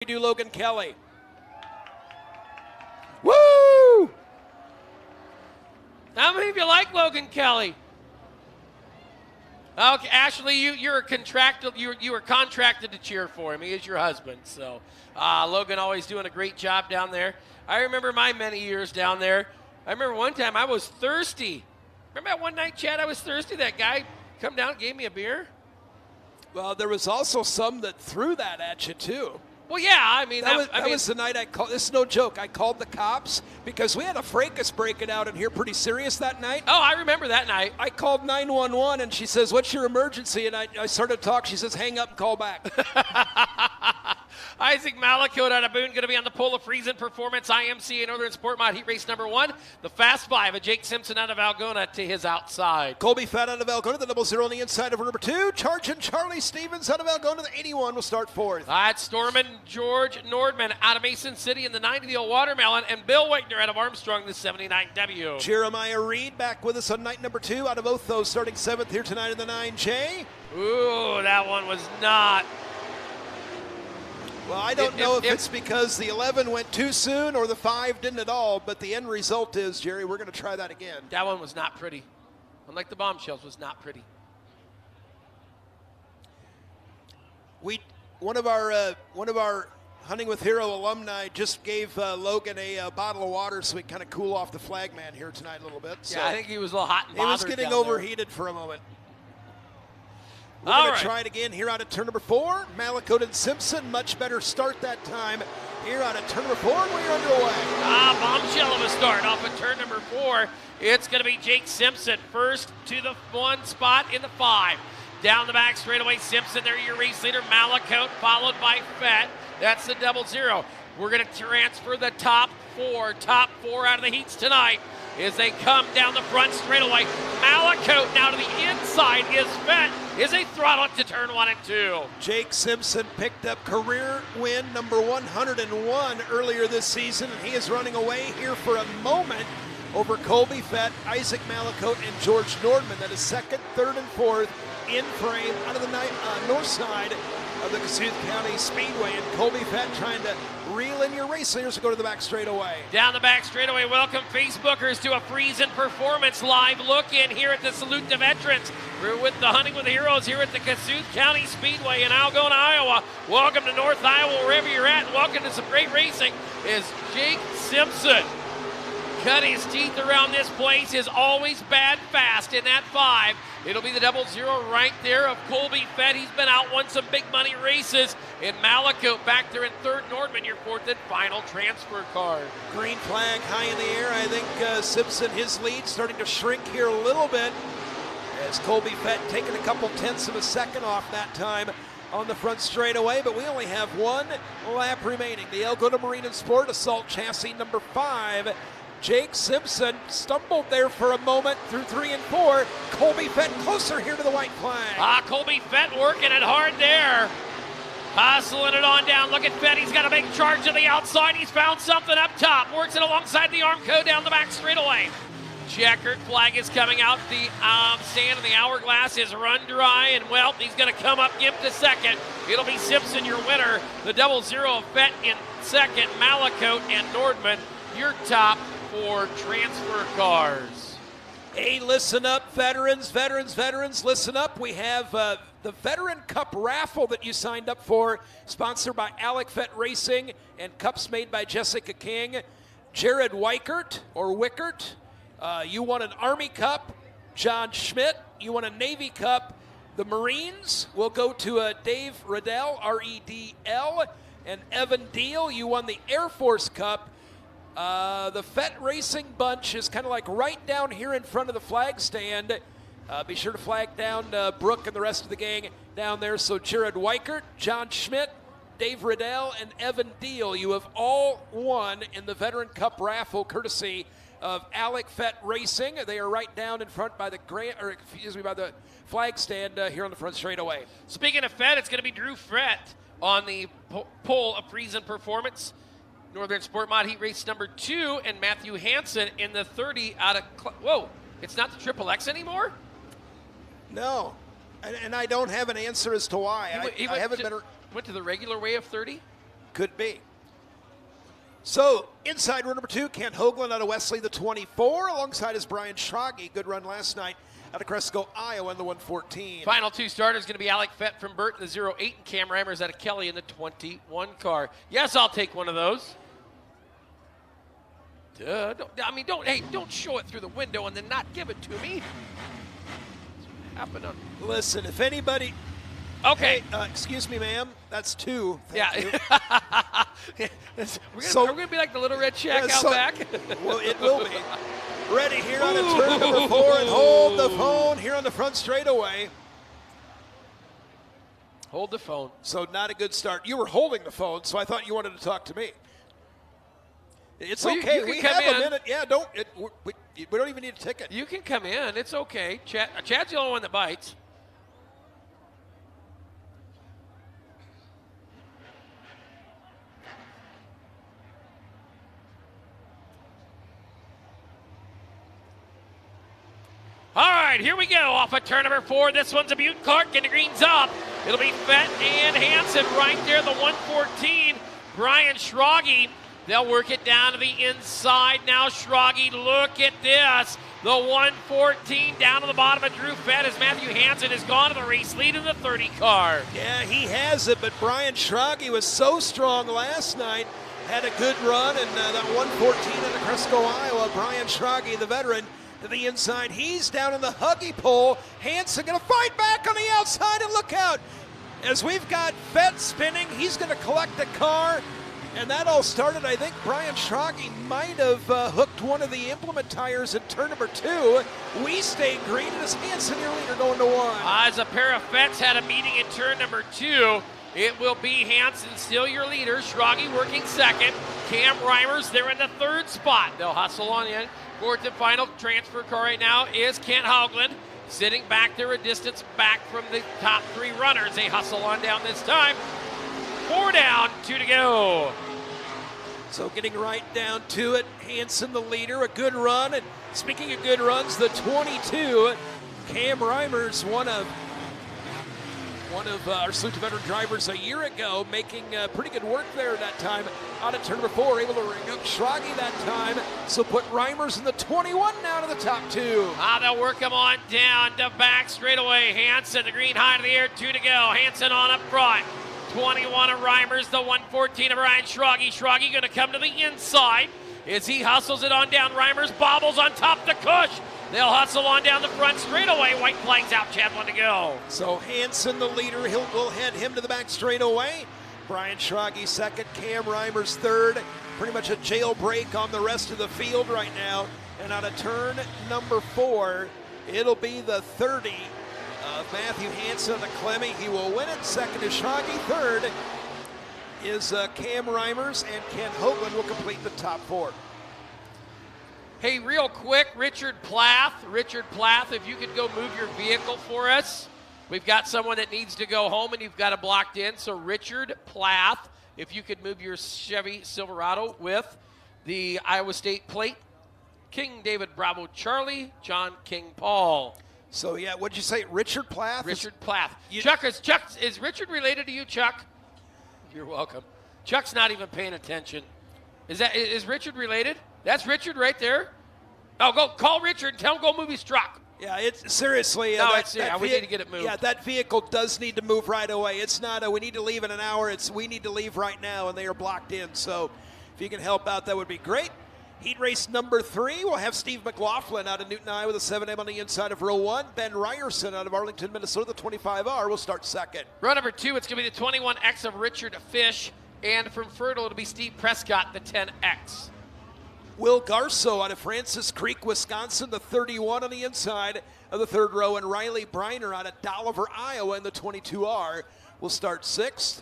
do Logan Kelly. Woo! How many of you like Logan Kelly? Okay, Ashley, you're contracted. You were contracted to cheer for him. He is your husband, so Logan always doing a great job down there. I remember my many years down there. I remember one time I was thirsty. Remember that one night, Chad? I was thirsty. That guy come down and gave me a beer. Well, there was also some that threw that at you too. Well, yeah, I mean that was the night I called. This is no joke. I called the cops because we had a fracas breaking out in here, pretty serious that night. Oh, I remember that night. I called 911 and she says, "What's your emergency?" And I started to talk. She says, "Hang up and call back." Isaac Malakote out of Boone going to be on the pole of Friesen Performance IMCA Northern Sport Mod Heat Race number 1. The Fast 5 of Jake Simpson out of Algona to his outside. Colby Fett out of Algona, the 00 on the inside of number 2. Charging Charlie Stevens out of Algona, the 81 will start 4th. That's Stormin George Nordman out of Mason City in the 90, the old Watermelon, and Bill Wagner out of Armstrong, the 79W. Jeremiah Reed back with us on night number 2 out of Otho, starting 7th here tonight in the 9J. Ooh, that one was not. Well, I don't know if it's because the 11 went too soon or the 5 didn't at all, but the end result is, Jerry, we're going to try that again. That one was not pretty. Unlike the bombshells, was not pretty. One of our Hunting with Hero alumni just gave Logan a bottle of water so he kind of cool off the flagman here tonight a little bit. So yeah, I think he was a little hot and bothered. He was getting overheated for a moment. We're going to try it again here out of turn number 4. Malakote and Simpson, much better start that time here out of turn number 4, and we're underway. Bombshell of a start off at turn number 4. It's going to be Jake Simpson first to the 1 spot in the 5. Down the back straightaway, Simpson, there your race leader. Malakote followed by Fett. That's the 00. We're going to transfer the top 4 out of the heats tonight as they come down the front straightaway. Malakote now to the inside is Fett. Is a throttle to turn 1 and 2. Jake Simpson picked up career win number 101 earlier this season, and he is running away here for a moment over Colby Fett, Isaac Malakote, and George Nordman. That is 2nd, 3rd, and 4th in frame out of the north side of the Kossuth County Speedway, and Colby Fett trying to reel in your race leaders to go to the back straightaway. Down the back straightaway, welcome Facebookers to a Friesen Performance live look-in here at the Salute to Veterans. We're with the Hunting with the Heroes here at the Kossuth County Speedway in Algona, Iowa. Welcome to North Iowa, wherever you're at. Welcome to some great racing. Is Jake Simpson cut his teeth around this place, is always bad fast in that 5. It'll be the 00 right there of Colby Fett. He's been out, won some big money races. And Malakote back there in 3rd, Nordman, your 4th and final transfer card. Green flag high in the air. I think Simpson, his lead starting to shrink here a little bit as Colby Fett taking a couple tenths of a second off that time on the front straightaway, but we only have 1 lap remaining. The Algona Marine and Sport Assault Chassis number 5. Jake Simpson stumbled there for a moment through 3 and 4. Colby Fett closer here to the white flag. Colby Fett working it hard there. Hustling it on down. Look at Fett. He's got a big charge to the outside. He's found something up top. Works it alongside the Armco down the back straightaway. Checkered flag is coming out. The sand in the hourglass is run dry, and well, he's going to come up gimp to 2nd. It'll be Simpson, your winner. The 00 of Fett in 2nd. Malakote and Nordman, your top 4 transfer cars. Hey, listen up, veterans, listen up. We have the Veteran Cup raffle that you signed up for, sponsored by Alec Fett Racing, and cups made by Jessica King. Jared Weichert, or Wickert, you won an Army Cup. John Schmidt, you won a Navy Cup. The Marines will go to Dave Riddell, R-E-D-L, and Evan Deal, you won the Air Force Cup. The Fett Racing bunch is kind of like right down here in front of the flag stand. Be sure to flag down Brooke and the rest of the gang down there. So Jared Weichert, John Schmidt, Dave Riddell, and Evan Deal, you have all won in the Veteran Cup raffle courtesy of Alec Fett Racing. They are right down in front by the by the flag stand here on the front straightaway. Speaking of Fett, it's going to be Drew Fett on the pole of Friesen Performance Northern Sport Mod Heat Race number 2, and Matthew Hansen in the 30 out of... Whoa, it's not the Triple X anymore? No, and I don't have an answer as to why. He went to the regular way of 30? Could be. So, inside row number 2, Kent Hoagland out of Wesley, the 24, alongside is Brian Schrage. Good run last night out of Cresco, Iowa, in the 114. Final 2 starters going to be Alec Fett from Burton, the 08, and Cam Reimers out of Kelly in the 21 car. Yes, I'll take one of those. Don't show it through the window and then not give it to me. Listen, if anybody... Okay. Hey, excuse me, ma'am. That's 2. Thank you. We're going to be like the Little Red Shack out back. Well, it will be. Ready here on the turn number 4 and hold the phone here on the front straightaway. Hold the phone. So not a good start. You were holding the phone, so I thought you wanted to talk to me. It's okay. We have a minute. Yeah, we don't even need a ticket. You can come in. It's okay. Chad's the only one that bites. All right, here we go. Off of turn number 4. This one's a Butte Clark, and the green's up. It'll be Fett and Hansen right there, the 114. Brian Schrage. They'll work it down to the inside. Now Schrage, look at this. The 114 down to the bottom of Drew Fett as Matthew Hansen has gone to the race lead in the 30 car. Yeah, he has it, but Brian Schrage was so strong last night. Had a good run, and that 114 in the Cresco, Iowa. Brian Schrage, the veteran, to the inside. He's down in the huggy pole. Hansen going to fight back on the outside, and look out. As we've got Fett spinning, he's going to collect the car. And that all started, I think Brian Schrage might have hooked one of the implement tires in turn number 2. We stay green, and it's Hansen, your leader, going to 1. As a pair of Fetts had a meeting in turn number 2, it will be Hansen still your leader. Schrage working second. Cam Reimers, they're in the 3rd spot. They'll hustle on in. 4th and final transfer car right now is Kent Hoagland. Sitting back there a distance back from the top 3 runners. They hustle on down this time. 4 down, 2 to go. So getting right down to it, Hansen the leader, a good run. And speaking of good runs, the 22, Cam Reimers, one of our Salute to Veteran drivers a year ago, making pretty good work there that time. Out of turn number 4, able to ring up Schrage that time. So put Reimers in the 21 now to the top 2. They'll work him on down to back straightaway. Hansen, the green high to the air, 2 to go. Hansen on up front. 21 of Reimers, the 114 of Brian Schrage. Schrage going to come to the inside as he hustles it on down. Reimers bobbles on top the Cush. They'll hustle on down the front straightaway. White flags out, Chad, 1 to go. So Hansen, the leader, we'll head him to the back straightaway. Brian Schrage second, Cam Reimers 3rd. Pretty much a jailbreak on the rest of the field right now. And out of turn number 4, it'll be the 30 of Matthew Hansen, the Clemmy. He will win it. Second is Schrage. 3rd is Cam Reimers, and Kent Hoagland will complete the top 4. Hey, real quick, Richard Plath, if you could go move your vehicle for us. We've got someone that needs to go home, and you've got it blocked in. So Richard Plath, if you could move your Chevy Silverado with the Iowa State plate. King David Bravo Charlie, John King Paul. So, yeah, what'd you say, Richard Plath? Richard Plath. Is Richard related to you, Chuck? You're welcome. Chuck's not even paying attention. Is Richard related? That's Richard right there. Oh, go call Richard and tell him go move his truck. Yeah, it's seriously. We need to get it moved. Yeah, that vehicle does need to move right away. It's not we need to leave in an hour. It's we need to leave right now, and they are blocked in. So if you can help out, that would be great. Heat race number 3, we'll have Steve McLaughlin out of Newton, Iowa, the 7M on the inside of row 1. Ben Ryerson out of Arlington, Minnesota, the 25R will start second. Row number 2, it's going to be the 21X of Richard Fish. And from Fertile, it'll be Steve Prescott, the 10X. Will Garso out of Francis Creek, Wisconsin, the 31 on the inside of the 3rd row. And Riley Briner out of Dolliver, Iowa, in the 22R will start 6th.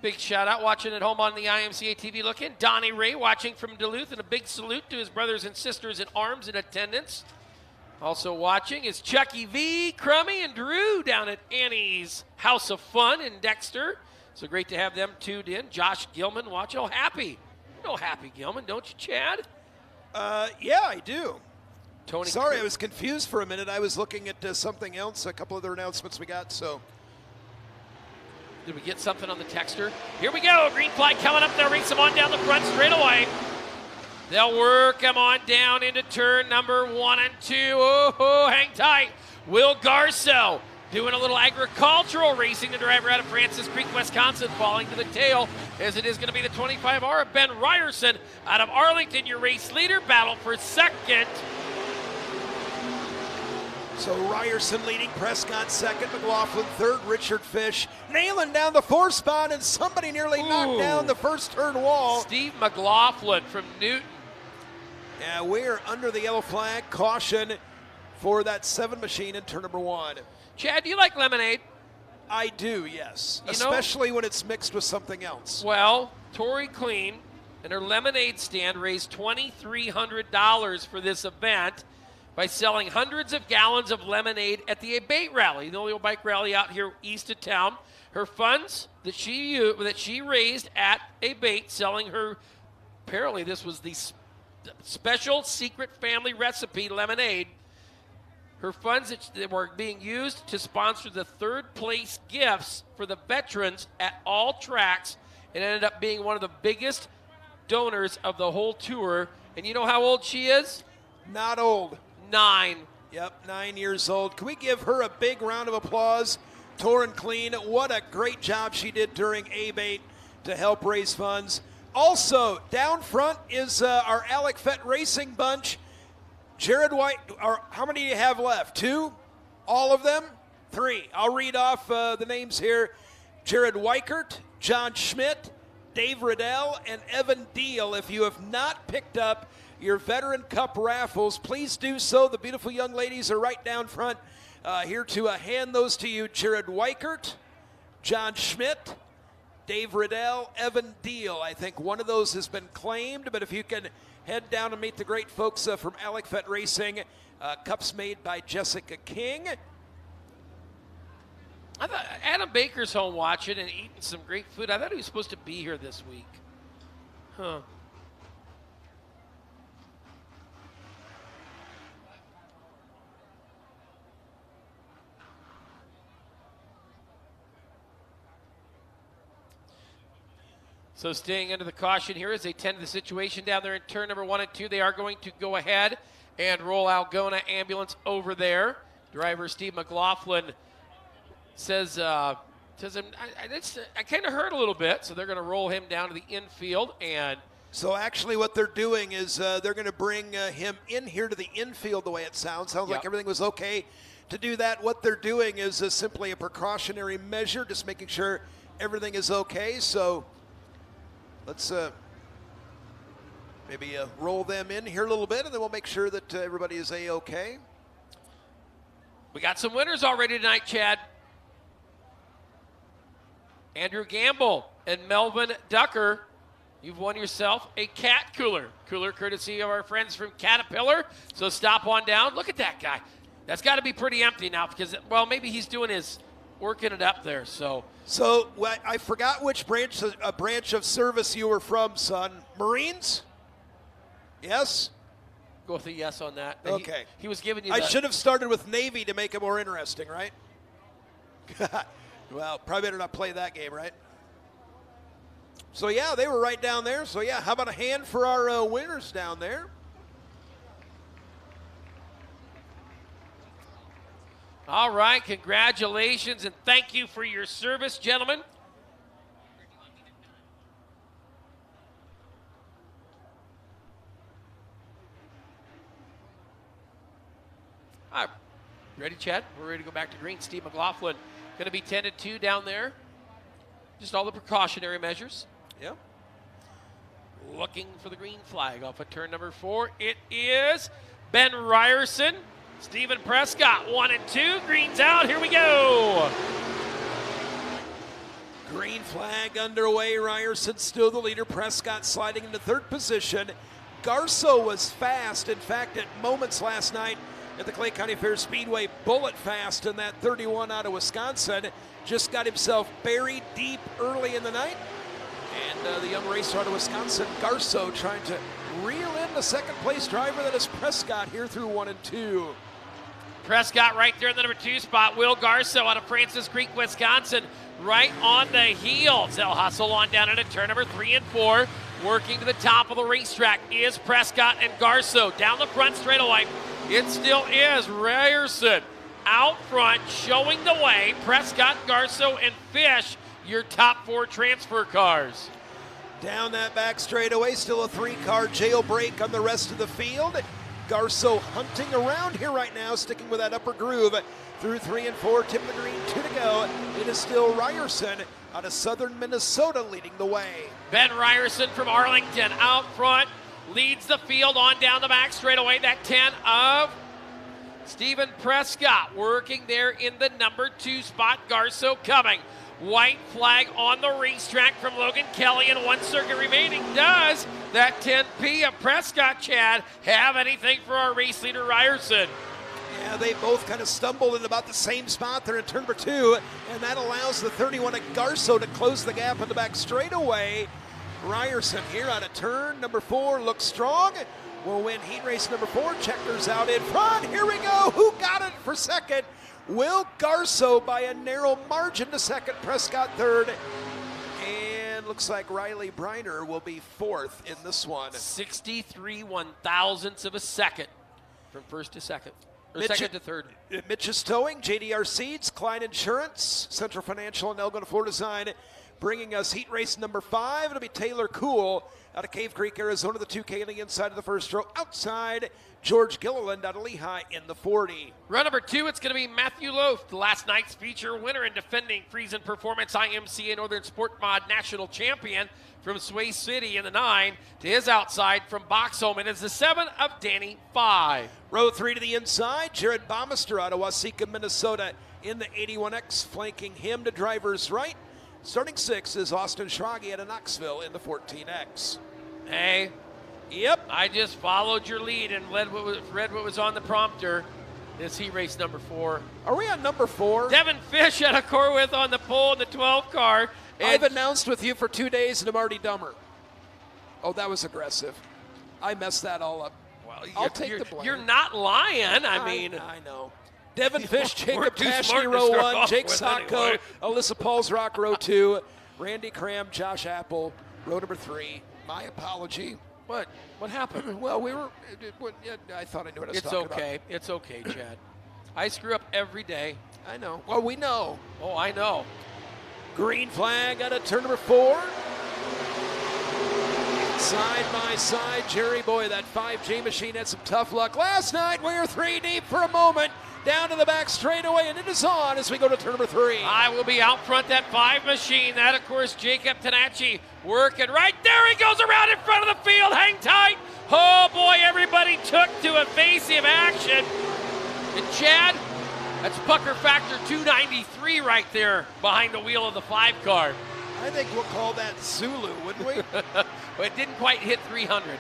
Big shout out watching at home on the IMCA TV look in. Donnie Ray watching from Duluth, and a big salute to his brothers and sisters in arms in attendance. Also watching is Chucky V, Crummy, and Drew down at Annie's House of Fun in Dexter. So great to have them tuned in. Josh Gilman watching. Oh, Happy. You know Happy Gilman, don't you, Chad? Yeah, I do. Tony. Sorry, I was confused for a minute. I was looking at something else, a couple other announcements we got, so. Did we get something on the texter? Here we go. Green flag coming up. They'll race him on down the front straight away. They'll work him on down into turn number 1 and 2. Oh, hang tight. Will Garceau doing a little agricultural racing. The driver out of Francis Creek, Wisconsin, falling to the tail, as it is going to be the 25R of Ben Ryerson out of Arlington, your race leader. Battle for second. So Ryerson leading, Prescott second, McLaughlin third, Richard Fish nailing down the 4 spot, and somebody nearly knocked down the first turn wall. Steve McLaughlin from Newton. Yeah, we're under the yellow flag. Caution for that 7 machine in turn number 1. Chad, do you like lemonade? I do, yes. You especially when it's mixed with something else. Well, Tori Clean and her lemonade stand raised $2,300 for this event by selling hundreds of gallons of lemonade at the Abate Rally, the only bike rally out here east of town. Her funds that she raised at Abate, selling her, apparently this was the special secret family recipe lemonade. Her funds that were being used to sponsor the 3rd place gifts for the veterans at all tracks, and ended up being one of the biggest donors of the whole tour. And you know how old she is? Not old. 9. Yep, 9 years old. Can we give her a big round of applause? Torin Clean, what a great job she did during Abate to help raise funds. Also, down front is our Alec Fett Racing bunch. Jared White, how many do you have left? 2? All of them? 3. I'll read off the names here. Jared Weichert, John Schmidt, Dave Riddell, and Evan Deal. If you have not picked up your Veteran Cup raffles, please do so. The beautiful young ladies are right down front here to hand those to you. Jared Weichert, John Schmidt, Dave Riddell, Evan Deal. I think one of those has been claimed, but if you can head down and meet the great folks from Alec Fett Racing, cups made by Jessica King. I thought Adam Baker's home watching and eating some great food. I thought he was supposed to be here this week. Huh. So staying under the caution here as they tend to the situation down there in turn number 1 and 2. They are going to go ahead and roll Algona ambulance over there. Driver Steve McLaughlin says I kind of hurt a little bit, so they're going to roll him down to the infield. And so actually what they're doing is they're going to bring him in here to the infield, the way it sounds. Sounds like everything was okay to do that. What they're doing is simply a precautionary measure, just making sure everything is okay. So let's maybe roll them in here a little bit, and then we'll make sure that everybody is A-okay. We got some winners already tonight, Chad. Andrew Gamble and Melvin Ducker. You've won yourself a cat cooler. Cooler courtesy of our friends from Caterpillar. So stop on down. Look at that guy. That's got to be pretty empty now because, well, maybe he's doing his working it up there. So I forgot which branch of service you were from, son. Marines? Yes? Go with a yes on that. Okay. He was giving you I should have started with Navy to make it more interesting, right? Well, probably better not play that game, right? So, yeah, they were right down there. So, yeah, how about a hand for our winners down there? All right, congratulations, and thank you for your service, gentlemen. All right, ready, Chad? We're ready to go back to green. Steve McLaughlin going to be tended to down there. Just all the precautionary measures. Yep. Looking for the green flag off of turn number 4. It is Ben Ryerson. Stephen Prescott, 1 and 2. Green's out. Here we go. Green flag underway. Ryerson still the leader. Prescott sliding into 3rd position. Garceau was fast. In fact, at moments last night at the Clay County Fair Speedway, bullet fast in that 31 out of Wisconsin. Just got himself buried deep early in the night. And the young racer out of Wisconsin, Garceau, trying to reel in the 2nd place driver that is Prescott here through 1 and 2. Prescott right there in the number 2 spot. Will Garso out of Francis Creek, Wisconsin, right on the heels. They'll hustle on down into turn number 3 and 4. Working to the top of the racetrack is Prescott and Garso. Down the front straightaway, it still is Ryerson out front, showing the way. Prescott, Garso, and Fish, your top 4 transfer cars. Down that back straightaway, still a 3-car jailbreak on the rest of the field. Garso hunting around here right now, sticking with that upper groove through 3 and 4, tip of the green, 2 to go. It is still Ryerson out of southern Minnesota leading the way. Ben Ryerson from Arlington out front, leads the field on down the back straightaway. That 10 of Stephen Prescott working there in the number 2 spot. Garso coming. White flag on the racetrack from Logan Kelly, and 1 circuit remaining. Does that 10P of Prescott, Chad, have anything for our race leader Ryerson? Yeah, they both kind of stumbled in about the same spot. They're in turn number 2, and that allows the 31 of Garso to close the gap in the back straightaway. Ryerson here out of turn number 4 looks strong. Will win heat race number 4. Checkers out in front. Here we go. Who got it for second? Will Garso by a narrow margin to second. Prescott third. And looks like Riley Briner will be 4th in this one. 63 1,000ths of a second from first to second. Or second to third. Mitch is towing, JDR Seeds, Klein Insurance, Central Financial, and Algona Floor Design. Bringing us heat race number 5. It'll be Taylor Cool out of Cave Creek, Arizona, the 2K on the inside of the first row. Outside, George Gilliland out of Lehigh in the 40. Run number 2, it's going to be Matthew Loaf, the last night's feature winner and defending Friesen Performance IMCA Northern Sport Mod National Champion from Sway City in the 9 to his outside from Boxholm. And it's the 7 of Danny 5. Row 3 to the inside, Jared Baumeister out of Waseca, Minnesota in the 81X, flanking him to driver's right. Starting 6 is Austin Schrage out of Knoxville in the 14X. Hey, yep, I just followed your lead and read what was on the prompter. This heat race number 4. Are we on number 4? Devin Fish out of Corwith on the pole in the 12 car. I've announced with you for 2 days and I'm already dumber. Oh, that was aggressive. I messed that all up. Well, I'll take the blame. You're not lying. I know. Devin Fish, Jacob too Tashney, smart to row start 1, off Jake with Sacco, anyway. Alyssa Paulsrock, row 2, Randy Cram, Josh Apple, row number 3. My apology. What happened? Well, I thought I knew what I was talking about. It's okay, Chad. I screw up every day. I know. Well, we know. Oh, I know. Green flag out of turn number 4. Side by side, Jerry, boy, that 5J machine had some tough luck last night. We were 3 deep for a moment. Down to the back straightaway, and it is on as we go to turn number 3. I will be out front, that 5 machine. That, of course, Jacob Tanachi working right there. He goes around in front of the field. Hang tight. Oh, boy, everybody took to evasive action. And, Chad, that's pucker factor 293 right there behind the wheel of the 5 car. I think we'll call that Zulu, wouldn't we? Well, it didn't quite hit 300.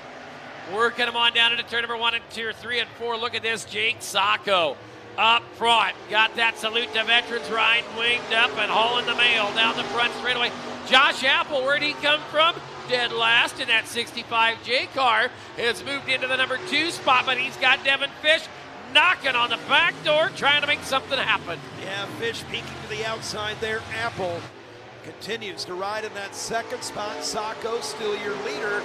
Working them on down into turn number 1 and 2, 3 and 4. Look at this, Jake Sacco. Up front, got that salute to veterans ride winged up and hauling the mail down the front straightaway. Josh Apple, where'd he come from? Dead last in that 65J car. Has moved into the number 2 spot, but he's got Devin Fish knocking on the back door, trying to make something happen. Yeah, Fish peeking to the outside there. Apple continues to ride in that 2nd spot. Sacco still your leader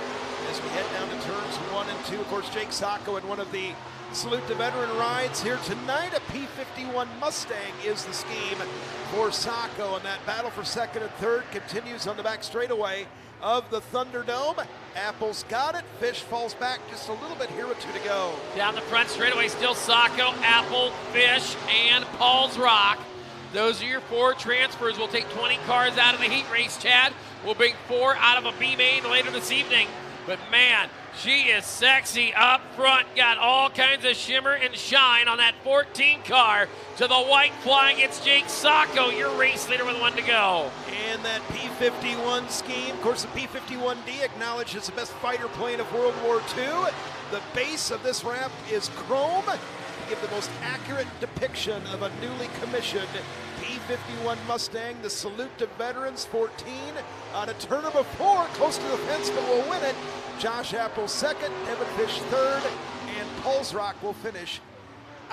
as we head down to turns 1 and 2. Of course, Jake Sacco in one of the Salute to Veteran rides here tonight. A P51 Mustang is the scheme for Sacco, and that battle for 2nd and 3rd continues on the back straightaway of the Thunderdome. Apple's got it. Fish falls back just a little bit here with 2 to go. Down the front straightaway, still Sacco, Apple, Fish, and Paul's Rock. Those are your 4 transfers. We'll take 20 cars out of the heat race, Chad. We'll bring 4 out of a B main later this evening. But man, she is sexy up front. Got all kinds of shimmer and shine on that 14 car. To the white flying, it's Jake Sacco, your race leader with 1 to go. And that P51 scheme, of course, the P51D acknowledged as the best fighter plane of World War II. The base of this ramp is chrome to give the most accurate depiction of a newly commissioned P51 Mustang. The Salute to Veterans 14 on a turn number 4, close to the fence, but will win it. Josh Apple 2nd, Devin Fish 3rd, and Paulsrock will finish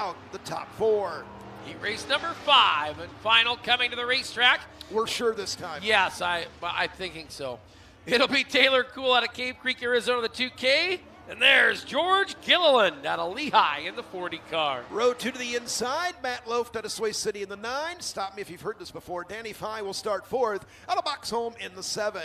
out the top 4. Heat race number 5 and final coming to the racetrack. We're sure this time. Yes, I'm thinking so. It'll be Taylor Cool out of Cave Creek, Arizona, the 2K. And there's George Gilliland out of Lehigh in the 40 car. Row 2 to the inside. Matt Loft out of Sway City in the 9. Stop me if you've heard this before. Danny Fye will start 4th. Out of Boxholm in the 7.